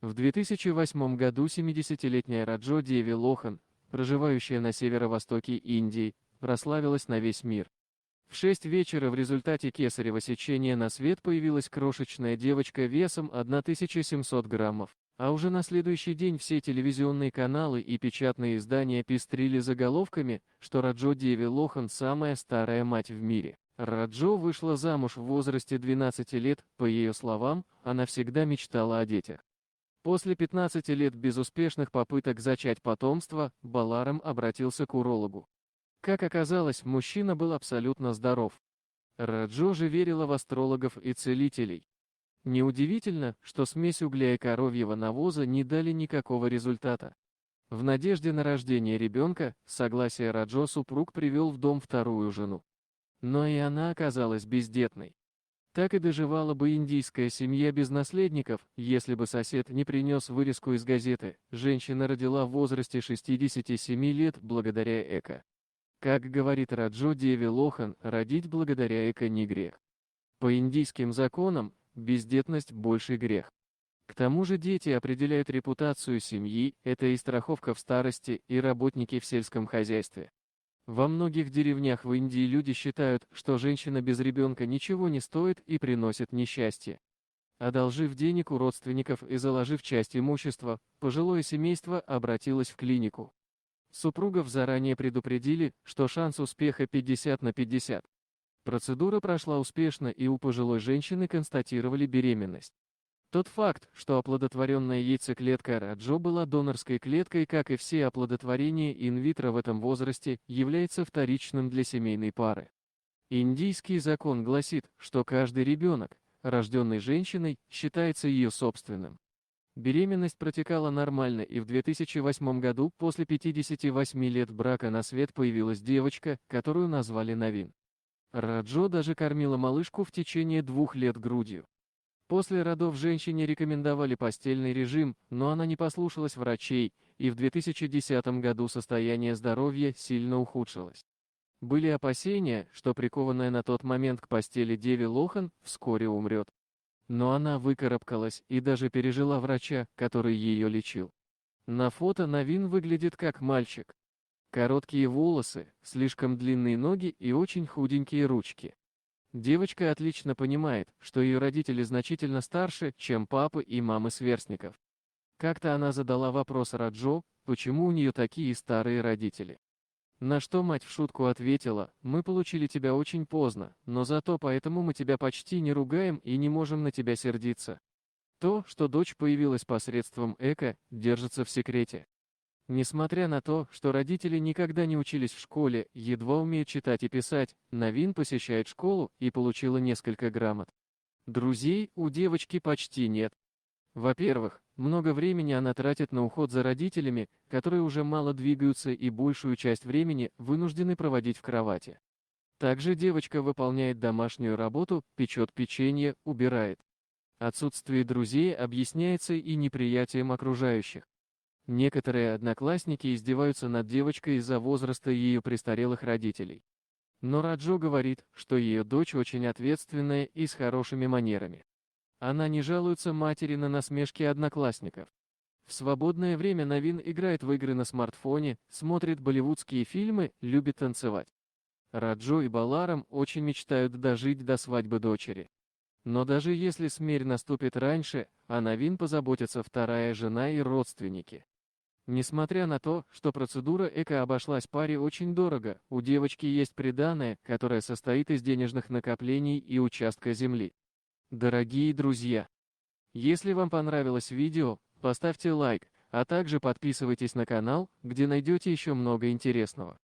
В 2008 году 70-летняя Раджо Деви Лохан, проживающая на северо-востоке Индии, прославилась на весь мир. В 6 вечера в результате кесарево сечения на свет появилась крошечная девочка весом 1700 граммов, а уже на следующий день все телевизионные каналы и печатные издания пестрили заголовками, что Раджо Деви Лохан – самая старая мать в мире. Раджо вышла замуж в возрасте 12 лет, по ее словам, она всегда мечтала о детях. После 15 лет безуспешных попыток зачать потомство, Баларам обратился к урологу. Как оказалось, мужчина был абсолютно здоров. Раджо же верила в астрологов и целителей. Неудивительно, что смесь угля и коровьего навоза не дали никакого результата. В надежде на рождение ребенка, согласие Раджо супруг привел в дом вторую жену. Но и она оказалась бездетной. Так и доживала бы индийская семья без наследников, если бы сосед не принес вырезку из газеты. Женщина родила в возрасте 67 лет благодаря ЭКО. Как говорит Раджо Деви Лохан, родить благодаря ЭКО не грех. По индийским законам, бездетность – больший грех. К тому же дети определяют репутацию семьи, это и страховка в старости, и работники в сельском хозяйстве. Во многих деревнях в Индии люди считают, что женщина без ребенка ничего не стоит и приносит несчастье. Одолжив денег у родственников и заложив часть имущества, пожилое семейство обратилось в клинику. Супругов заранее предупредили, что шанс успеха 50 на 50. Процедура прошла успешно, и у пожилой женщины констатировали беременность. Тот факт, что оплодотворенная яйцеклетка Раджо была донорской клеткой, как и все оплодотворения инвитро в этом возрасте, является вторичным для семейной пары. Индийский закон гласит, что каждый ребенок, рожденный женщиной, считается ее собственным. Беременность протекала нормально, и в 2008 году, после 58 лет брака, на свет появилась девочка, которую назвали Навин. Раджо даже кормила малышку в течение 2 лет грудью. После родов женщине рекомендовали постельный режим, но она не послушалась врачей, и в 2010 году состояние здоровья сильно ухудшилось. Были опасения, что прикованная на тот момент к постели Деви Лохан вскоре умрет. Но она выкарабкалась и даже пережила врача, который ее лечил. На фото Навин выглядит как мальчик. Короткие волосы, слишком длинные ноги и очень худенькие ручки. Девочка отлично понимает, что ее родители значительно старше, чем папы и мамы сверстников. Как-то она задала вопрос Раджо, почему у нее такие старые родители. На что мать в шутку ответила: «Мы получили тебя очень поздно, но зато поэтому мы тебя почти не ругаем и не можем на тебя сердиться». То, что дочь появилась посредством ЭКО, держится в секрете. Несмотря на то, что родители никогда не учились в школе, едва умеют читать и писать, Навин посещает школу и получила несколько грамот. Друзей у девочки почти нет. Во-первых, много времени она тратит на уход за родителями, которые уже мало двигаются и большую часть времени вынуждены проводить в кровати. Также девочка выполняет домашнюю работу, печет печенье, убирает. Отсутствие друзей объясняется и неприятием окружающих. Некоторые одноклассники издеваются над девочкой из-за возраста ее престарелых родителей. Но Раджо говорит, что ее дочь очень ответственная и с хорошими манерами. Она не жалуется матери на насмешки одноклассников. В свободное время Навин играет в игры на смартфоне, смотрит болливудские фильмы, любит танцевать. Раджо и Баларам очень мечтают дожить до свадьбы дочери. Но даже если смерть наступит раньше, о Навин позаботятся вторая жена и родственники. Несмотря на то, что процедура ЭКО обошлась паре очень дорого, у девочки есть приданое, которое состоит из денежных накоплений и участка земли. Дорогие друзья, если вам понравилось видео, поставьте лайк, а также подписывайтесь на канал, где найдете еще много интересного.